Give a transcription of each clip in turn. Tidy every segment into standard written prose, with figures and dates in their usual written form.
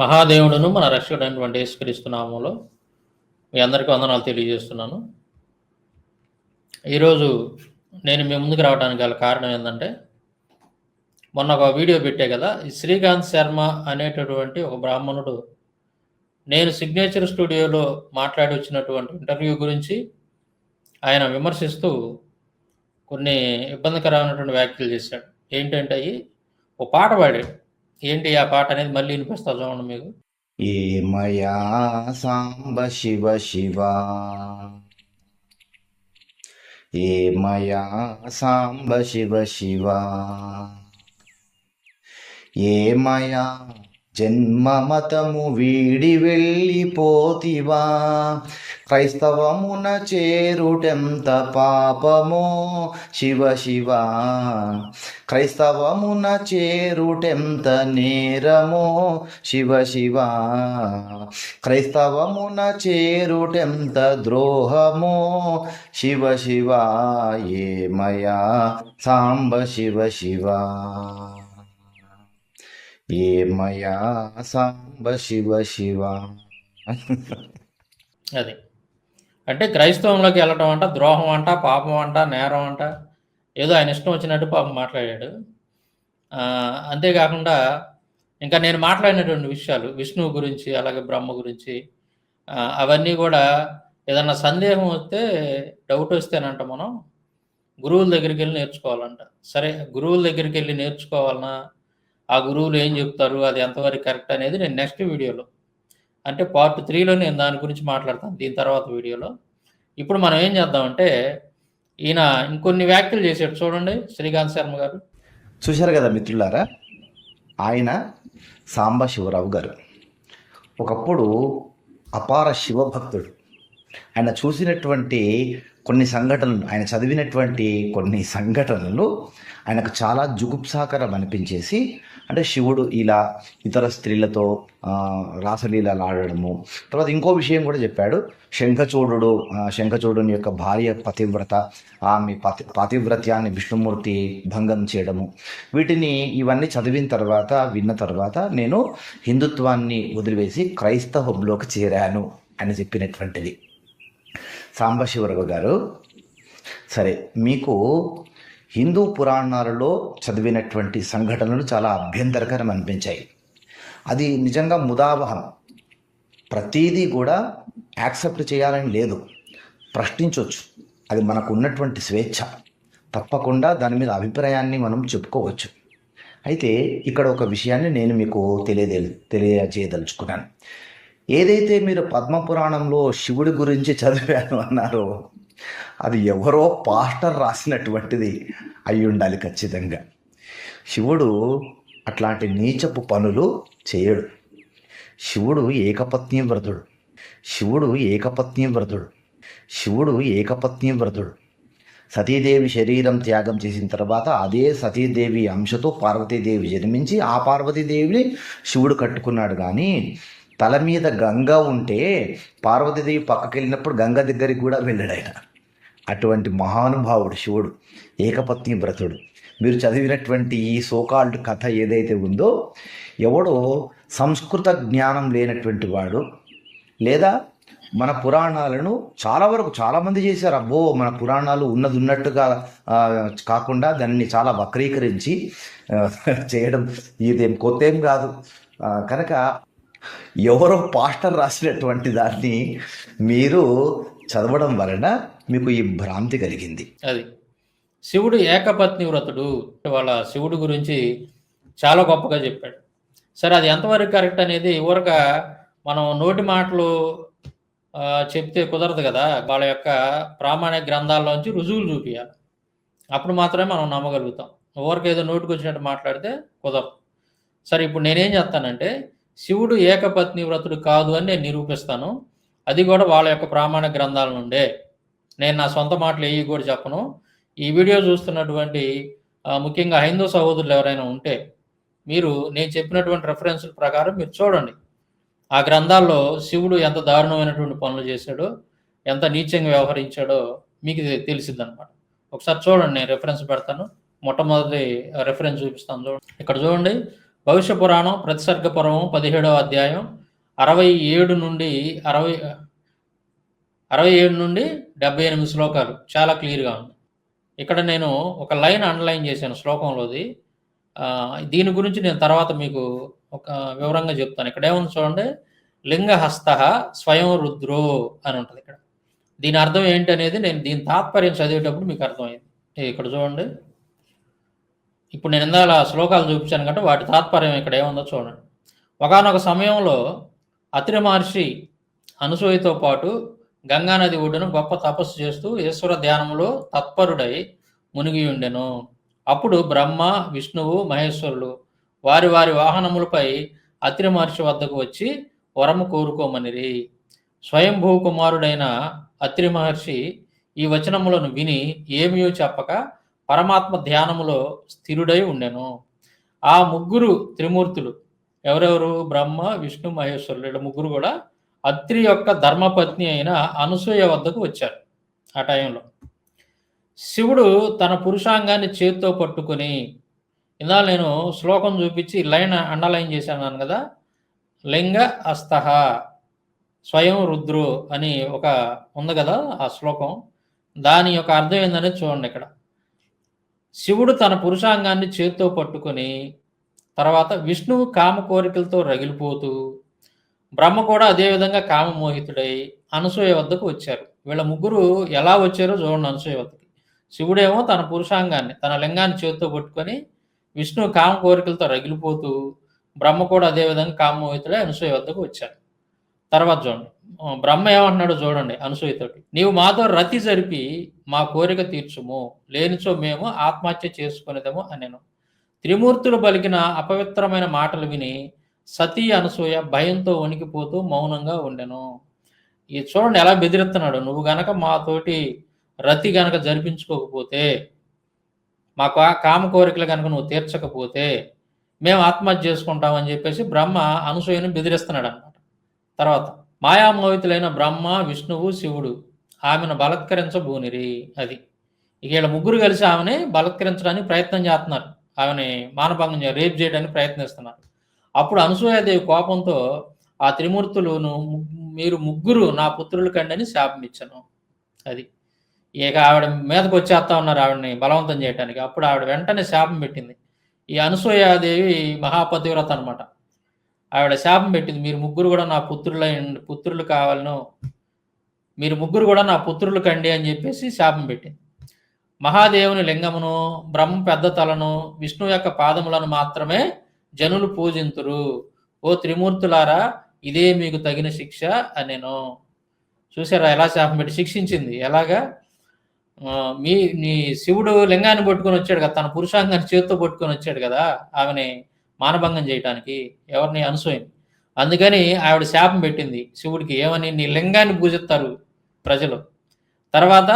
మహాదేవుడును మన రక్షకుడైనటువంటి యేసుక్రీస్తు నామములో మీ అందరికీ వందనాలు తెలియజేస్తున్నాను. ఈరోజు నేను మీ ముందుకు రావడానికి గల కారణం ఏంటంటే, మొన్న ఒక వీడియో పెట్టా కదా, ఈ శ్రీకాంత్ శర్మ అనేటటువంటి ఒక బ్రాహ్మణుడు నేను సిగ్నేచర్ స్టూడియోలో మాట్లాడి వచ్చినటువంటి ఇంటర్వ్యూ గురించి ఆయన విమర్శిస్తూ కొన్ని ఇబ్బందికరమైనటువంటి వ్యాఖ్యలు చేశాడు. ఏంటంటే అవి ఓ పాట పాడాడు. ఏంటి ఆ పాట అనేది మళ్ళీ వినిపిస్తా చూడండి మీకు. ఏమయా సాంబ శివ శివ, ఏమయా సాంబ శివ శివ, ఏమయా జన్మమతము వీడి వెళ్ళిపోతివా, క్రైస్తవమున చేరుటెంత పాపమో శివ శివ, క్రైస్తవమున చేరుటెంత నేరమో శివ శివ, క్రైస్తవమున చేరుటెంత ద్రోహమో శివ శివ, ఏమయా సాంబ శివ శివ, ఏమయా సాంబ శివ శివ. అది అంటే క్రైస్తవంలోకి వెళ్ళటం అంట, ద్రోహం అంట, పాపం అంట, నేరం అంట, ఏదో ఆయన ఇష్టం వచ్చినట్టు పాపం మాట్లాడాడు. అంతేకాకుండా ఇంకా నేను మాట్లాడినటువంటి విషయాలు విష్ణువు గురించి, అలాగే బ్రహ్మ గురించి, అవన్నీ కూడా ఏదన్నా సందేహం వస్తే, డౌట్ వస్తేనంట మనం గురువుల దగ్గరికి వెళ్ళి నేర్చుకోవాలంట. సరే, గురువుల దగ్గరికి వెళ్ళి నేర్చుకోవాలన్నా, ఆ గురువులు ఏం చెప్తారు, అది ఎంతవరకు కరెక్ట్ అనేది నేను నెక్స్ట్ వీడియోలో, అంటే పార్ట్ 3లో నేను దాని గురించి మాట్లాడతాను, దీని తర్వాత వీడియోలో. ఇప్పుడు మనం ఏం చేద్దామంటే, ఈయన ఇంకొన్ని వ్యాఖ్యలు చేశాడు చూడండి, శ్రీకాంత్ శర్మ గారు. చూశారు కదా మిత్రులారా, ఆయన సాంబ శివరావు గారు ఒకప్పుడు అపార శివభక్తుడు. ఆయన చూసినటువంటి కొన్ని సంఘటనలు, ఆయన చదివినటువంటి కొన్ని సంఘటనలు ఆయనకు చాలా జుగుప్సాకరం అనిపించేసి, అంటే శివుడు ఇలా ఇతర స్త్రీలతో రాసలీలలు ఆడడము, తర్వాత ఇంకో విషయం కూడా చెప్పాడు. శంఖచూడుని యొక్క భార్య పతివ్రత, ఆమె పాతివ్రత్యాన్ని విష్ణుమూర్తి భంగం చేయడము, ఇవన్నీ చదివిన తర్వాత, విన్న తర్వాత నేను హిందుత్వాన్ని వదిలివేసి క్రైస్తవంలోకి చేరాను అని చెప్పినటువంటిది సాంబశివరావు గారు. సరే, మీకు హిందూ పురాణాలలో చదివినటువంటి సంఘటనలు చాలా అభ్యంతరకరం అనిపించాయి. అది నిజంగా ముదావహం. ప్రతీదీ కూడా యాక్సెప్ట్ చేయాలని లేదు, ప్రశ్నించవచ్చు. అది మనకు ఉన్నటువంటి స్వేచ్ఛ. తప్పకుండా దాని మీద అభిప్రాయాన్ని మనం చెప్పుకోవచ్చు. అయితే ఇక్కడ ఒక విషయాన్ని నేను మీకు తెలియజేయదలుచుకున్నాను. ఏదైతే మీరు పద్మపురాణంలో శివుడి గురించి చదివాను అన్నారో, అది ఎవరో పాస్టర్ రాసినటువంటిది అయి ఉండాలి ఖచ్చితంగా. శివుడు అట్లాంటి నీచపు పనులు చేయడు. శివుడు ఏకపత్ని వ్రతుడు. సతీదేవి శరీరం త్యాగం చేసిన తర్వాత అదే సతీదేవి అంశతో పార్వతీదేవి జన్మించి ఆ పార్వతీదేవిని శివుడు కట్టుకున్నాడు. కానీ తల మీద గంగ ఉంటే పార్వతీదేవి పక్కకి వెళ్ళినప్పుడు గంగ దగ్గరికి కూడా వెళ్ళాడు ఆయన. అటువంటి మహానుభావుడు శివుడు, ఏకపత్ని వ్రతుడు. మీరు చదివినటువంటి ఈ సోకాల్డ్ కథ ఏదైతే ఉందో, ఎవడో సంస్కృత జ్ఞానం లేనటువంటి వాడు, లేదా మన పురాణాలను చాలామంది చేశారు. అబ్బో, మన పురాణాలు ఉన్నట్టుగా కాకుండా దాన్ని చాలా వక్రీకరించి చేయడం ఇదేం కొత్త ఏం కాదు. కనుక ఎవరో పాస్టర్ రాసినటువంటి దాన్ని మీరు చదవడం వలన మీకు ఈ భ్రాంతి కలిగింది. అది శివుడు ఏకపత్ని వ్రతుడు, వాళ్ళ శివుడు గురించి చాలా గొప్పగా చెప్పాడు. సరే, అది ఎంతవరకు కరెక్ట్ అనేది ఊరక మనం నోటి మాటలు చెప్తే కుదరదు కదా. వాళ్ళ యొక్క ప్రామాణిక గ్రంథాల్లోంచి రుజువులు చూపించాలి, అప్పుడు మాత్రమే మనం నమ్మగలుగుతాం. ఊరికి ఏదో నోటికి వచ్చినట్టు మాట్లాడితే కుదరదు. సరే, ఇప్పుడు నేనేం చేస్తానంటే, శివుడు ఏకపత్ని వ్రతుడు కాదు అని నేను నిరూపిస్తాను. అది కూడా వాళ్ళ యొక్క ప్రామాణిక గ్రంథాల నుండే. నేను నా సొంత మాటలు ఏవి కూడా చెప్పను. ఈ వీడియో చూస్తున్నటువంటి ముఖ్యంగా హైందవ సహోదరులు ఎవరైనా ఉంటే, మీరు నేను చెప్పినటువంటి రెఫరెన్సుల ప్రకారం మీరు చూడండి. ఆ గ్రంథాల్లో శివుడు ఎంత దారుణమైనటువంటి పనులు చేశాడో, ఎంత నీచంగా వ్యవహరించాడో మీకు తెలిసిద్ది అనమాట. ఒకసారి చూడండి, నేను రెఫరెన్స్ పెడతాను. మొట్టమొదటి రెఫరెన్స్ చూపిస్తాను చూడండి. ఇక్కడ చూడండి, భవిష్య పురాణం ప్రతిసర్గ పర్వం 17వ అధ్యాయం 67 నుండి 78 శ్లోకాలు చాలా క్లియర్గా ఉంది. ఇక్కడ నేను ఒక లైన్ అండర్లైన్ చేశాను శ్లోకంలోది. దీని గురించి నేను తర్వాత మీకు ఒక వివరంగా చెప్తాను. ఇక్కడ ఏముంది చూడండి, లింగహస్త స్వయం రుద్రో అని ఉంటుంది. ఇక్కడ దీని అర్థం ఏంటి అనేది నేను దీని తాత్పర్యం చదివేటప్పుడు మీకు అర్థమైంది. ఇక్కడ చూడండి, ఇప్పుడు నేను ఇందాక శ్లోకాలు చూపించాను కాబట్టి వాటి తాత్పర్యం ఇక్కడ ఏముందో చూడండి. ఒకానొక సమయంలో అత్రి మహర్షి అనసూయతో పాటు గంగానది ఒడ్డున గొప్ప తపస్సు చేస్తూ ఈశ్వర ధ్యానంలో తత్పరుడై మునిగి ఉండెను. అప్పుడు బ్రహ్మ, విష్ణువు, మహేశ్వరులు వారి వారి వాహనములపై అత్రి మహర్షి వద్దకు వచ్చి వరము కోరుకోమనిరి. స్వయంభూ కుమారుడైన అత్రి మహర్షి ఈ వచనములను విని ఏమీ చెప్పక పరమాత్మ ధ్యానములో స్థిరుడై ఉండెను. ఆ ముగ్గురు త్రిమూర్తులు ఎవరెవరు? బ్రహ్మ, విష్ణు, మహేశ్వరులు. వీళ్ళ ముగ్గురు కూడా అత్రి యొక్క ధర్మపత్ని అయిన అనసూయ వద్దకు వచ్చారు. ఆ టైంలో శివుడు తన పురుషాంగాన్ని చేతితో పట్టుకొని, ఇందాక నేను శ్లోకం చూపించి లైన్ అండర్లైన్ చేశాను కదా, లింగ హస్తః స్వయం రుద్రు అని ఒక ఉంది కదా ఆ శ్లోకం. దాని యొక్క అర్థం ఏందనేది చూడండి. ఇక్కడ శివుడు తన పురుషాంగాన్ని చేతితో పట్టుకొని, తర్వాత విష్ణువు కామ కోరికలతో రగిలిపోతూ, బ్రహ్మ కూడా అదేవిధంగా కామమోహితుడై అనసూయ వద్దకు వచ్చారు. వీళ్ళ ముగ్గురు ఎలా వచ్చారో చూడండి. అనసూయ వద్దకి శివుడేమో తన పురుషాంగాన్ని, తన లింగాన్ని చేతితో పట్టుకొని, విష్ణువు కామ కోరికలతో రగిలిపోతూ, బ్రహ్మ కూడా అదేవిధంగా కామమోహితుడై అనసూయ వద్దకు వచ్చారు. తర్వాత చూడండి, బ్రహ్మ ఏమంటున్నాడు చూడండి అనసూయతోటి, నీవు మాతో రతి జరిపి మా కోరిక తీర్చుము, లేనిచో మేము ఆత్మహత్య చేసుకునేదము అనెను. త్రిమూర్తులు పలికిన అపవిత్రమైన మాటలు విని సతీ అనసూయ భయంతో వణికిపోతూ మౌనంగా ఉండెను. ఇది చూడండి ఎలా బెదిరిస్తున్నాడు, నువ్వు గనక మాతోటి రతి గనక జరిపించుకోకపోతే, మా కామ కోరికలు కనుక నువ్వు తీర్చకపోతే మేము ఆత్మహత్య చేసుకుంటామని చెప్పేసి బ్రహ్మ అనసూయను బెదిరిస్తున్నాడు అన్నమాట. తర్వాత మాయామోహితులైన బ్రహ్మ, విష్ణువు, శివుడు ఆమెను బలత్కరించబూనిరి. అది ఇక వీళ్ళ ముగ్గురు కలిసి ఆమెని బలత్కరించడానికి ప్రయత్నం చేస్తున్నారు. ఆమెని మానభంగం రేప్ చేయడానికి ప్రయత్నిస్తున్నారు. అప్పుడు అనసూయాదేవి కోపంతో ఆ త్రిమూర్తులను, మీరు ముగ్గురు నా పుత్రుల కండి అని శాపం ఇచ్చాను. అది ఇక ఆవిడ మీదకి వచ్చేస్తా ఉన్నారు ఆవిడని బలవంతం చేయడానికి. అప్పుడు ఆవిడ వెంటనే శాపం పెట్టింది. ఈ అనసూయాదేవి మహాపతివ్రత అనమాట. ఆవిడ శాపం పెట్టింది, మీరు ముగ్గురు కూడా నా పుత్రులు కావాలను, మీరు ముగ్గురు కూడా నా పుత్రులు కండి అని చెప్పేసి శాపం పెట్టింది. మహాదేవుని లింగమును, బ్రహ్మ పెద్ద తలను, విష్ణు యొక్క పాదములను మాత్రమే జనులు పూజింతురు. ఓ త్రిమూర్తులారా, ఇదే మీకు తగిన శిక్ష అనేను. చూసారా ఎలా శాపం పెట్టి శిక్షించింది? ఎలాగా? నీ శివుడు లింగాన్ని పట్టుకొని వచ్చాడు కదా, తన పురుషాంగాన్ని చేతితో పట్టుకొని వచ్చాడు కదా ఆమెని మానభంగం చేయటానికి, ఎవరిని? అనసూయని. అందుకని ఆవిడ శాపం పెట్టింది శివుడికి, ఏమని? నీ లింగాన్ని పూజిస్తారు ప్రజలు, తర్వాత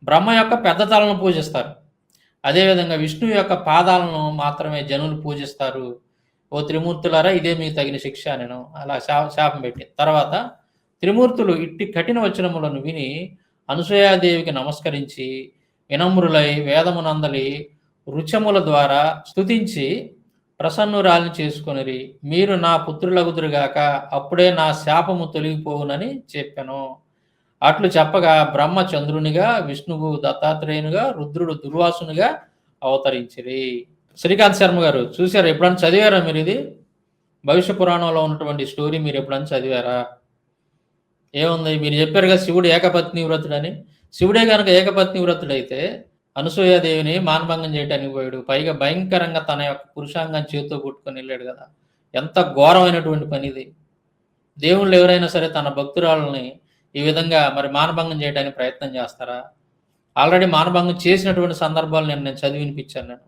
బ్రహ్మ యొక్క పెద్ద తలను పూజిస్తారు, అదేవిధంగా విష్ణువు యొక్క పాదాలను మాత్రమే జనులు పూజిస్తారు. ఓ త్రిమూర్తులారా, ఇదే మీకు తగిన శిక్ష నేను అలా శాపం పెట్టి. తర్వాత త్రిమూర్తులు ఇట్టి కఠిన వచనములను విని అనసూయాదేవికి నమస్కరించి వినమ్రులై వేదమునందలి రుచముల ద్వారా స్తుతించి ప్రసన్నురాలిని చేసుకొనిరి. మీరు నా పుత్రులగుదురుగాక, అప్పుడే నా శాపము తొలగిపోవునని చెప్పాను. అట్లు చెప్పగా బ్రహ్మ చంద్రునిగా, విష్ణువు దత్తాత్రేయునిగా, రుద్రుడు దుర్వాసునిగా అవతరించిరి. శ్రీకాంత్ శర్మ గారు చూసారా? ఎప్పుడైనా చదివారా మీరు ఇది? భవిష్య పురాణంలో ఉన్నటువంటి స్టోరీ మీరు ఎప్పుడైనా చదివారా? ఏముంది? మీరు చెప్పారు కదా శివుడు ఏకపత్ని వ్రతుడని. శివుడే కనుక ఏకపత్ని వ్రతుడైతే అనసూయాదేవిని మానభంగం చేయడానికి పోయాడు. పైగా భయంకరంగా తన యొక్క పురుషాంగాన్ని చేతితో పుట్టుకొని వెళ్ళాడు కదా. ఎంత ఘోరమైనటువంటి పని ఇది. దేవుళ్ళు ఎవరైనా సరే తన భక్తురాలని ఈ విధంగా మరి మానభంగం చేయడానికి ప్రయత్నం చేస్తారా? ఆల్రెడీ మానభంగం చేసినటువంటి సందర్భాలు నేను చదివి వినిపించాను. నేను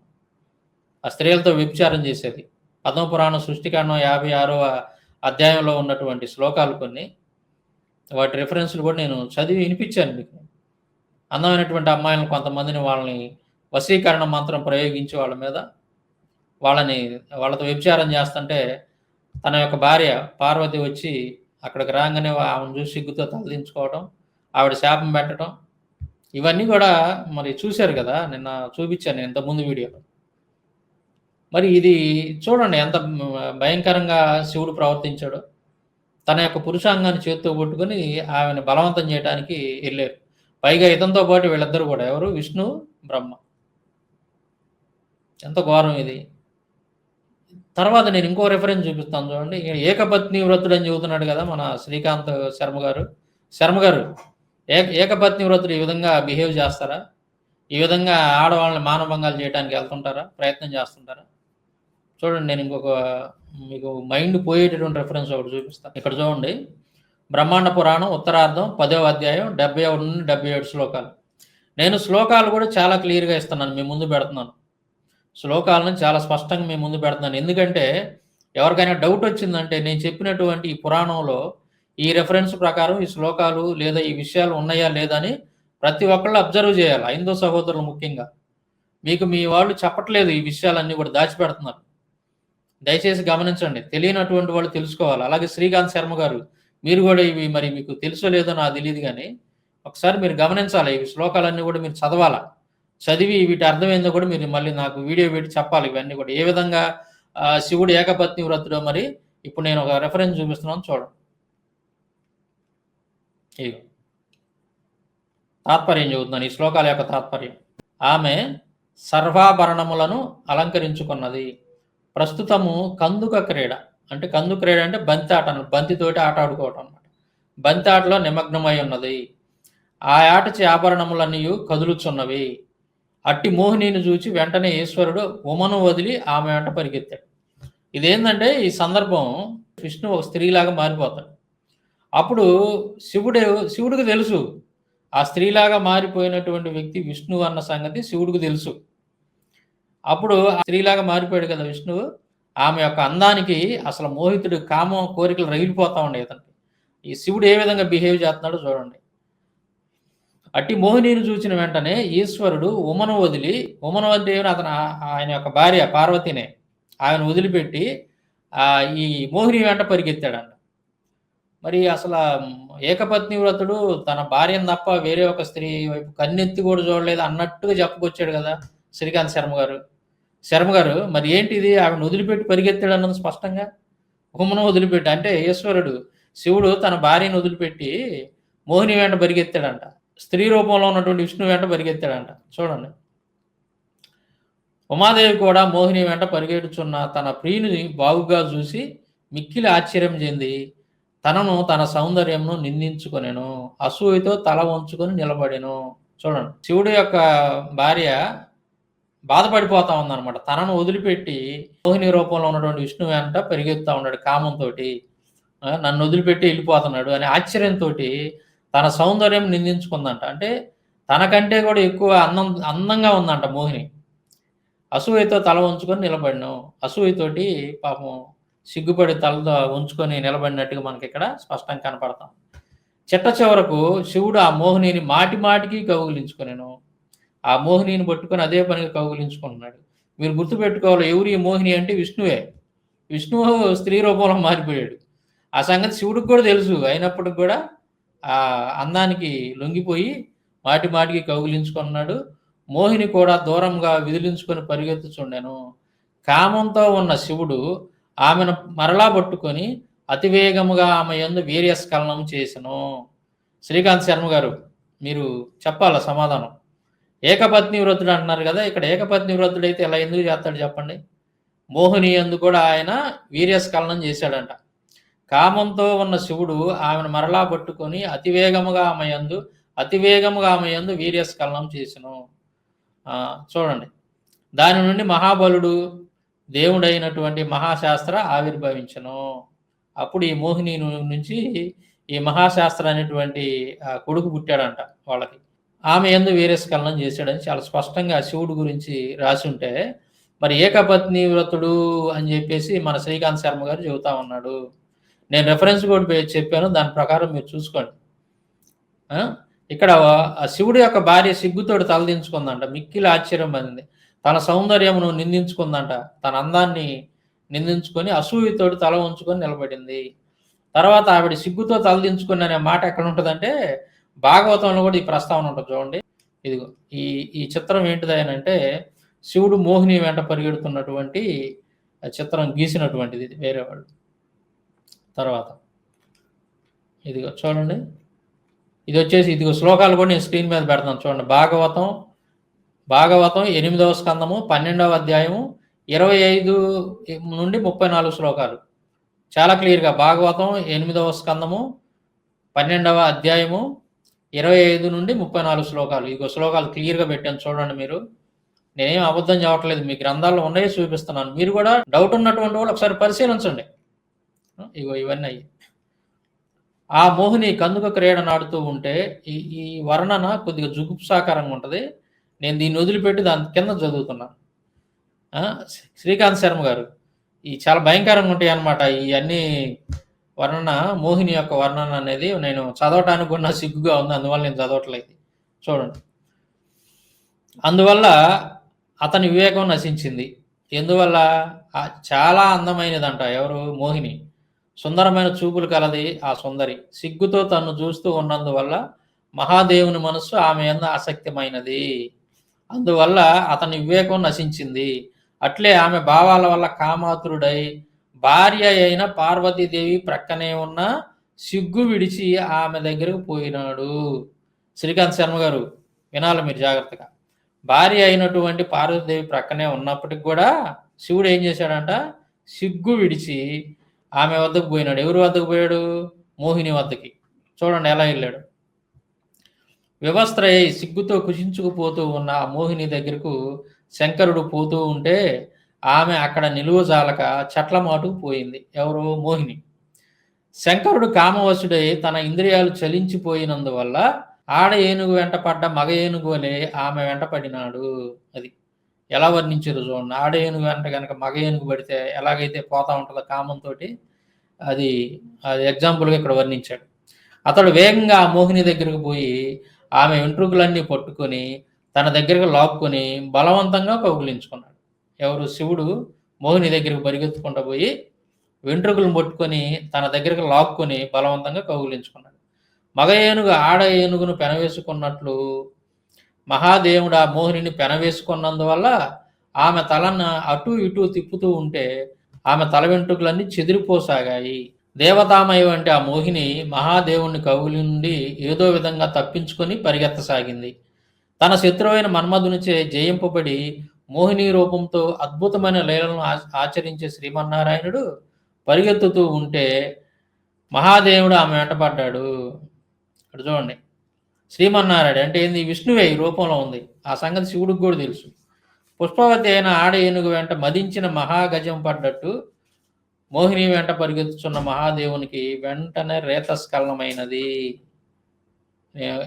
ఆ స్త్రీలతో వ్యభిచారం చేసేది పద్మపురాణం సృష్టికాండం 56వ అధ్యాయంలో ఉన్నటువంటి శ్లోకాలు కొన్ని, వాటి రిఫరెన్స్లు కూడా నేను చదివి వినిపించాను మీకు. అందమైనటువంటి అమ్మాయిలను కొంతమందిని వాళ్ళని వశీకరణ మంత్రం ప్రయోగించి వాళ్ళ మీద వాళ్ళతో వ్యభిచారం చేస్తుంటే తన యొక్క భార్య పార్వతి వచ్చి అక్కడికి రాగానే ఆమెను చూసి సిగ్గుతో తలదించుకోవడం, ఆవిడ శాపం పెట్టడం, ఇవన్నీ కూడా మరి చూశారు కదా. నిన్న చూపించాను నేను ఇంతకుముందు వీడియోలో. మరి ఇది చూడండి ఎంత భయంకరంగా శివుడు ప్రవర్తించాడో. తన యొక్క పురుషాంగాన్ని చేత్తో పట్టుకొని ఆమెను బలవంతం చేయడానికి ఎళ్లారు. పైగా ఇతనితో పాటు వీళ్ళిద్దరూ కూడా ఎవరు? విష్ణు, బ్రహ్మ. ఎంత ఘోరం ఇది. తర్వాత నేను ఇంకో రిఫరెన్స్ చూపిస్తాను చూడండి. ఈయన ఏకపత్ని వ్రతుడని చెబుతున్నాడు కదా మన శ్రీకాంత్ శర్మ గారు. శర్మ గారు ఏకపత్ని వ్రతుడు ఈ విధంగా బిహేవ్ చేస్తారా? ఈ విధంగా ఆడవాళ్ళని మానభంగాలు చేయడానికి వెళ్తుంటారా? ప్రయత్నం చేస్తుంటారా? చూడండి నేను ఇంకొక మీకు మైండ్ పోయేటటువంటి రిఫరెన్స్ ఒకటి చూపిస్తాను. ఇక్కడ చూడండి. బ్రహ్మాండ పురాణం ఉత్తరార్ధం 10వ అధ్యాయం 71 నుండి 77 శ్లోకాలు. నేను శ్లోకాలు కూడా చాలా క్లియర్‌గా ఇస్తున్నాను. మీ ముందు పెడుతున్నాను. శ్లోకాలను చాలా స్పష్టంగా మీ ముందు పెడుతున్నాను. ఎందుకంటే ఎవరికైనా డౌట్ వచ్చిందంటే నేను చెప్పినటువంటి ఈ పురాణంలో ఈ రిఫరెన్స్ ప్రకారం ఈ శ్లోకాలు లేదా ఈ విషయాలు ఉన్నాయా లేదా అని ప్రతి ఒక్కళ్ళు అబ్జర్వ్ చేయాలి. హైందవ సహోదరులు ముఖ్యంగా. మీకు మీ వాళ్ళు చెప్పట్లేదు, ఈ విషయాలన్నీ కూడా దాచిపెడుతున్నారు. దయచేసి గమనించండి. తెలియనటువంటి వాళ్ళు తెలుసుకోవాలి. అలాగే శ్రీకాంత్ శర్మ గారు మీరు కూడా ఇవి మరి మీకు తెలుసో లేదో నాకు తెలియదు కానీ ఒకసారి మీరు గమనించాలి. ఈ శ్లోకాలన్నీ కూడా మీరు చదవాలా. చదివి వీటి అర్థమైందో కూడా మీరు మళ్ళీ నాకు వీడియో పెట్టి చెప్పాలి. ఇవన్నీ కూడా ఏ విధంగా శివుడు ఏకపత్ని వ్రతుడో మరి ఇప్పుడు నేను ఒక రెఫరెన్స్ చూపిస్తున్నాను చూడండి. ఇదిగో తాత్పర్యం చదువుతున్నాను. ఈ శ్లోకాల యొక్క తాత్పర్యం. ఆమె సర్వాభరణములను అలంకరించుకున్నది. ప్రస్తుతము కందుక క్రీడ అంటే కందు క్రీడ అంటే బంతి ఆట, బంతితోటి ఆట ఆడుకోవటం అన్నమాట. బంతి ఆటలో నిమగ్నమై ఉన్నది. ఆ ఆటచి ఆభరణములన్నీ కదులుచున్నవి. అట్టి మోహినిని చూచి వెంటనే ఈశ్వరుడు ఉమను వదిలి ఆమె వెంట పరిగెత్తాడు. ఇదేంటంటే ఈ సందర్భం విష్ణు ఒక స్త్రీలాగా మారిపోతాడు. అప్పుడు శివుడికి తెలుసు ఆ స్త్రీలాగా మారిపోయినటువంటి వ్యక్తి విష్ణువు అన్న సంగతి శివుడికి తెలుసు. అప్పుడు ఆ స్త్రీలాగా మారిపోయాడు కదా విష్ణువు. ఆమె యొక్క అందానికి అసలు మోహితుడు కామం కోరికలు రగిలిపోతా ఉండే అతనికి. ఈ శివుడు ఏ విధంగా బిహేవ్ చేస్తున్నాడో చూడండి. అట్టి మోహినిని చూసిన వెంటనే ఈశ్వరుడు ఉమను వదిలి, ఉమను అంటే అతను ఆయన యొక్క భార్య పార్వతినే ఆయన వదిలిపెట్టి ఈ మోహిని వెంట పరిగెత్తాడంట. మరి అసలు ఏకపత్ని వ్రతుడు తన భార్యను తప్ప వేరే ఒక స్త్రీ వైపు కన్నెత్తి కూడా చూడలేదు అన్నట్టుగా చెప్పుకొచ్చాడు కదా శ్రీకాంత్ శర్మ గారు మరి ఏంటి ఇది? ఆవిడని వదిలిపెట్టి పరిగెత్తాడు అన్నది స్పష్టంగా. ఉమను వదిలిపెట్టి అంటే ఈశ్వరుడు శివుడు తన భార్యను వదిలిపెట్టి మోహిని వెంట పరిగెత్తాడంట. స్త్రీ రూపంలో ఉన్నటువంటి విష్ణు వెంట పరిగెత్తాడంట. చూడండి. ఉమాదేవి కూడా మోహిని వెంట పరిగెడుచున్న తన ప్రియుని బాగుగా చూసి మిక్కిలి ఆశ్చర్యం చెంది తనను తన సౌందర్యంను నిందించుకొనెను. అసూయతో తల వంచుకొని నిలబడెను. చూడండి. శివుడు యొక్క భార్య బాధపడిపోతా ఉందన్నమాట. తనను వదిలిపెట్టి మోహిని రూపంలో ఉన్నటువంటి విష్ణు వెంట పరిగెత్తా ఉన్నాడు కామంతో. నన్ను వదిలిపెట్టి వెళ్ళిపోతున్నాడు అనే ఆశ్చర్యంతో తన సౌందర్యం నిందించుకుందంట. అంటే తనకంటే కూడా ఎక్కువ అందంగా ఉందంట మోహిని. అసూయతో తల వంచుకొని నిలబడిను. అసూయతోటి పాపం సిగ్గుపడి తలతో ఉంచుకొని నిలబడినట్టుగా మనకి ఇక్కడ స్పష్టంగా కనపడతాం. చిట్ట చివరకు శివుడు ఆ మోహినిని మాటి మాటికి కౌగిలించుకొనెను. ఆ మోహినిని పట్టుకొని అదే పనిగా కౌగిలించుకుంటున్నాడు. మీరు గుర్తుపెట్టుకోవాలి, ఎవరు ఈ మోహిని అంటే విష్ణువే. విష్ణువు స్త్రీ రూపంలో మారిపోయాడు. ఆ సంగతి శివుడికి కూడా తెలుసు. అయినప్పటికి కూడా ఆ అందానికి లొంగిపోయి మాటి మాటికి కౌగిలించుకున్నాడు. మోహిని కూడా దూరంగా విదిలించుకొని పరిగెత్తుచుండెను. కామంతో ఉన్న శివుడు ఆమెను మరలా పట్టుకొని అతివేగముగా ఆమె యందు వీర్యస్ఖలనం చేసెను. శ్రీకాంత్ శర్మ గారు మీరు చెప్పాల సమాధానం. ఏకపత్ని వ్రతుడు అంటున్నారు కదా, ఇక్కడ ఏకపత్ని వ్రతుడైతే ఇలా ఎందుకు చేస్తాడు చెప్పండి? మోహిని యందు కూడా ఆయన వీర్యస్ఖలనం చేశాడంట. కామంతో ఉన్న శివుడు ఆమెను మరలా పట్టుకొని అతివేగముగా ఆమె యందు వీర్యస్ఖలనం చేసెను. చూడండి. దాని నుండి మహాబలుడు దేవుడైనటువంటి మహాశాస్త్ర ఆవిర్భవించను. అప్పుడు ఈ మోహిని నుంచి ఈ మహాశాస్త్ర అనేటువంటి కొడుకు పుట్టాడంట వాళ్ళకి. ఆమె యందు వీర్యస్ఖలనం చేశాడని చాలా స్పష్టంగా శివుడు గురించి రాసి ఉంటే మరి ఏకపత్ని వ్రతుడు అని చెప్పేసి మన శ్రీకాంత్ శర్మ గారు చెబుతా ఉన్నాడు. నేను రెఫరెన్స్ కూడా చెప్పాను, దాని ప్రకారం మీరు చూసుకోండి. ఇక్కడ శివుడి యొక్క భార్య సిగ్గుతోటి తలదించుకుందంట. మిక్కిలి ఆశ్చర్యం పొందింది. తన సౌందర్యమును నిందించుకుందంట. తన అందాన్ని నిందించుకొని అసూయతోటి తల ఉంచుకొని నిలబడింది. తర్వాత ఆవిడ సిగ్గుతో తలదించుకుని అనే మాట ఎక్కడ ఉంటుందంటే భాగవతంలో కూడా ఈ ప్రస్తావన ఉంటుంది చూడండి. ఇదిగో ఈ చిత్రం ఏంటిది అంటే శివుడు మోహిని వెంట పరిగెడుతున్నటువంటి చిత్రం గీసినటువంటిది ఇది వేరే వాళ్ళు. తర్వాత ఇదిగో చూడండి, ఇది వచ్చేసి ఇదిగో శ్లోకాలు కూడా నేను స్క్రీన్ మీద పెడతాను చూడండి. భాగవతం 8వ స్కందము 12వ అధ్యాయము 25 నుండి 34 శ్లోకాలు చాలా క్లియర్గా. భాగవతం 8వ స్కందము 12వ అధ్యాయము 25 నుండి 34 శ్లోకాలు. ఇదిగో శ్లోకాలు క్లియర్గా పెట్టాను చూడండి. మీరు, నేనేం అబద్ధం చెప్పట్లేదు, మీ గ్రంథాల్లో ఉన్నాయే చూపిస్తున్నాను. మీరు కూడా డౌట్ ఉన్నటువంటి వాళ్ళు ఒకసారి పరిశీలించండి. ఇగో ఇవన్నీ అయ్యి ఆ మోహిని కందుక క్రీడ నాడుతూ ఉంటే ఈ వర్ణన కొద్దిగా జుగుప్సాకరంగా ఉంటుంది. నేను దీన్ని వదిలిపెట్టి దాని కింద చదువుతున్నాను. శ్రీకాంత్ శర్మ గారు, ఈ చాలా భయంకరంగా ఉంటాయి అన్నమాట. ఇవన్నీ వర్ణన, మోహిని యొక్క వర్ణన అనేది నేను చదవటానికి కూడా సిగ్గుగా ఉంది, అందువల్ల నేను చదవట్లేదు. చూడండి, అందువల్ల అతని వివేకం నశించింది. ఎందువల్ల? చాలా అందమైనదంట ఎవరు? మోహిని. సుందరమైన చూపులు కలది ఆ సుందరి. సిగ్గుతో తన్ను చూస్తూ ఉన్నందువల్ల మహాదేవుని మనస్సు ఆమె యందు ఆసక్తిమైనది. అందువల్ల అతని వివేకం నశించింది. అట్లే ఆమె భావాల వల్ల కామాతురుడై భార్య అయిన పార్వతీదేవి ప్రక్కనే ఉన్న సిగ్గు విడిచి ఆమె దగ్గరకు పోయినాడు. శ్రీకాంత్ శర్మ గారు వినాలి మీరు జాగ్రత్తగా. భార్య అయినటువంటి పార్వతీదేవి ప్రక్కనే ఉన్నప్పటికి కూడా శివుడు ఏం చేశాడంట? సిగ్గు విడిచి ఆమె వద్దకు పోయినాడు. ఎవరి వద్దకు పోయాడు? మోహిని వద్దకి. చూడండి ఎలా వెళ్ళాడు. వివస్త్రయ్యి సిగ్గుతో కుషించుకుపోతూ ఉన్న ఆ మోహిని దగ్గరకు శంకరుడు పోతూ ఉంటే ఆమె అక్కడ నిలువజాలక చెట్ల మాటుకు పోయింది. ఎవరు? మోహిని. శంకరుడు కామవశుడై తన ఇంద్రియాలు చలించిపోయినందువల్ల ఆడ ఏనుగు వెంట పడ్డ మగ ఏనుగు వలె ఆమె వెంట పడినాడు. అది ఎలా వర్ణించారు చూడండి. ఆడ ఏనుగు వెంట కనుక మగ ఏనుగు పడితే ఎలాగైతే పోతా ఉంటుందో కామంతో, అది ఎగ్జాంపుల్గా ఇక్కడ వర్ణించాడు. అతడు వేగంగా ఆ మోహిని దగ్గరకు పోయి ఆమె వెంట్రుకలన్నీ పట్టుకొని తన దగ్గరకు లాక్కొని బలవంతంగా కౌగిలించుకున్నాడు. ఎవరు? శివుడు మోహిని దగ్గరకు పరిగెత్తుకుంటూ పోయి వెంట్రుకలను పట్టుకొని తన దగ్గరకు లాక్కొని బలవంతంగా కౌగిలించుకున్నాడు. మగ ఏనుగు ఆడ ఏనుగును పెనవేసుకున్నట్లు మహాదేవుడు ఆ మోహిని పెనవేసుకున్నందువల్ల ఆమె తలను అటు ఇటు తిప్పుతూ ఉంటే ఆమె తల వెంట్రుకలన్నీ చెదిరిపోసాగాయి. దేవతామయ వంటి ఆ మోహిని మహాదేవుని కౌగిలి నుండి ఏదో విధంగా తప్పించుకొని పరిగెత్తసాగింది. తన శత్రువైన మన్మధునిచే జయింపబడి మోహిని రూపంతో అద్భుతమైన లీలను ఆచరించే శ్రీమన్నారాయణుడు పరిగెత్తుతూ ఉంటే మహాదేవుడు ఆమె వెంటపడ్డాడు. ఇక్కడ చూడండి, శ్రీమన్నారాయణ అంటే ఏంది? విష్ణువే ఈ రూపంలో ఉంది. ఆ సంగతి శివుడికి కూడా తెలుసు. పుష్పవతి అయిన ఆడ ఏనుగు వెంట మదించిన మహాగజం పడ్డట్టు మోహిని వెంట పరిగెత్తుచున్న మహాదేవునికి వెంటనే రేతస్కలనమైనది.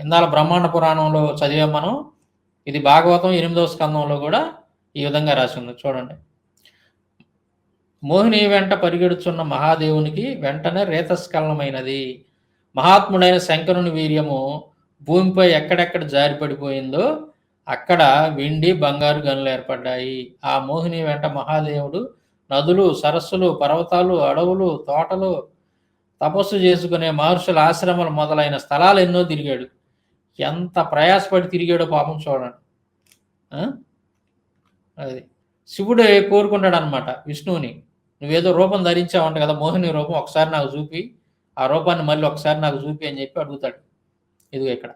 ఇందాల బ్రహ్మాండ పురాణంలో చదివాం మనం. ఇది భాగవతం 8వ స్కందంలో కూడా ఈ విధంగా రాసి ఉంది. చూడండి, మోహిని వెంట పరిగెడుచున్న మహాదేవునికి వెంటనే రేతస్కలనమైనది. మహాత్ముడైన శంకరుని వీర్యము భూమిపై ఎక్కడెక్కడ జారిపడిపోయిందో అక్కడ వెండి బంగారు గనులు ఏర్పడ్డాయి. ఆ మోహిని వెంట మహాదేవుడు నదులు, సరస్సులు, పర్వతాలు, అడవులు, తోటలు, తపస్సు చేసుకునే మహర్షుల ఆశ్రమాలు మొదలైన స్థలాలు ఎన్నో తిరిగాడు. ఎంత ప్రయాసపడి తిరిగాడో పాపం చూడండి. అది శివుడే కోరుకుంటాడు అనమాట విష్ణువుని. నువ్వేదో రూపం ధరించావంట కదా, మోహిని రూపం, ఒకసారి నాకు చూపి, ఆ రూపాన్ని మళ్ళీ ఒకసారి నాకు చూపి అని చెప్పి అడుగుతాడు. ఇదిగో ఇక్కడ.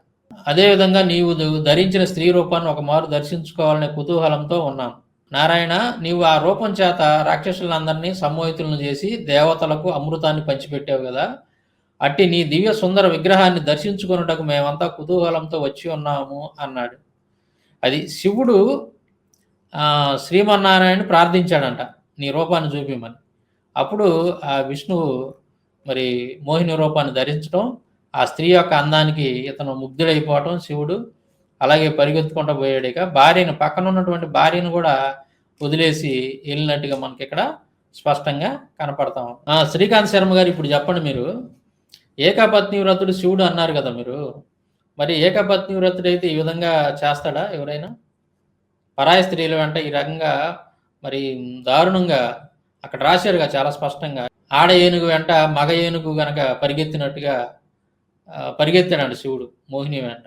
అదేవిధంగా నీవు ధరించిన స్త్రీ రూపాన్ని ఒక మారు దర్శించుకోవాలనే కుతూహలంతో ఉన్నాను. నారాయణ, నీవు ఆ రూపం చేత రాక్షసులందరినీ సమ్మోహితులను చేసి దేవతలకు అమృతాన్ని పంచిపెట్టావు కదా, అట్టి నీ దివ్య సుందర విగ్రహాన్ని దర్శించుకొనుటకు మేమంతా కుతూహలంతో వచ్చి ఉన్నాము అన్నాడు. అది శివుడు శ్రీమన్నారాయణ ప్రార్థించాడంట నీ రూపాన్ని చూపిమని. అప్పుడు ఆ విష్ణువు మరి మోహిని రూపాన్ని ధరించడం, ఆ స్త్రీ యొక్క అందానికి ఇతను ముగ్ధుడైపోవటం శివుడు. అలాగే పరిగెత్తుకుంటూ పోయాడు. ఇక భార్యను, పక్కన ఉన్నటువంటి భార్యను కూడా వదిలేసి వెళ్ళినట్టుగా మనకి ఇక్కడ స్పష్టంగా కనపడతాం. శ్రీకాంత్ శర్మ గారు, ఇప్పుడు చెప్పండి, మీరు ఏకపత్ని వ్రతుడు శివుడు అన్నారు కదా మీరు, మరి ఏకపత్ని వ్రతుడైతే ఈ విధంగా చేస్తాడా ఎవరైనా? పరాయి స్త్రీలు వెంట ఈ రకంగా మరి దారుణంగా అక్కడ రాశారుగా చాలా స్పష్టంగా. ఆడ ఏనుగు వెంట మగ ఏనుగు గనక పరిగెత్తినట్టుగా పరిగెత్తాడు శివుడు మోహిని వెంట.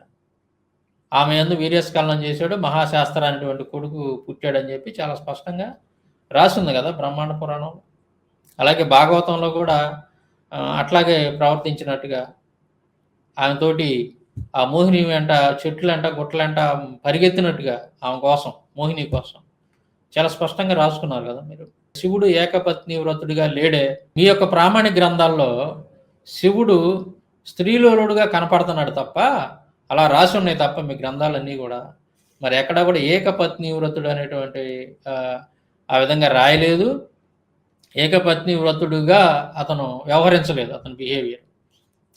ఆమె యందు వీర్యస్ఖలనం చేశాడు, మహాశాస్త్ర అనేటువంటి కొడుకు పుట్టాడని చెప్పి చాలా స్పష్టంగా రాసింది కదా బ్రహ్మాండ పురాణంలో. అలాగే భాగవతంలో కూడా అట్లాగే ప్రవర్తించినట్టుగా ఆమెతోటి ఆ మోహిని వెంట చెట్లంట గుట్టలంట పరిగెత్తినట్టుగా ఆమె కోసం, మోహిని కోసం చాలా స్పష్టంగా రాసుకున్నారు కదా మీరు. శివుడు ఏకపత్ని వ్రతుడిగా లేడే. మీ యొక్క ప్రామాణిక గ్రంథాల్లో శివుడు స్త్రీలోలుడుగా కనపడుతున్నాడు తప్ప, అలా రాసి ఉన్నాయి తప్ప మీ గ్రంథాలన్నీ కూడా. మరి ఎక్కడ కూడా ఏకపత్ని వ్రతుడు అనేటువంటి ఆ విధంగా రాయలేదు. ఏకపత్ని వ్రతుడుగా అతను వ్యవహరించలేదు. అతని బిహేవియర్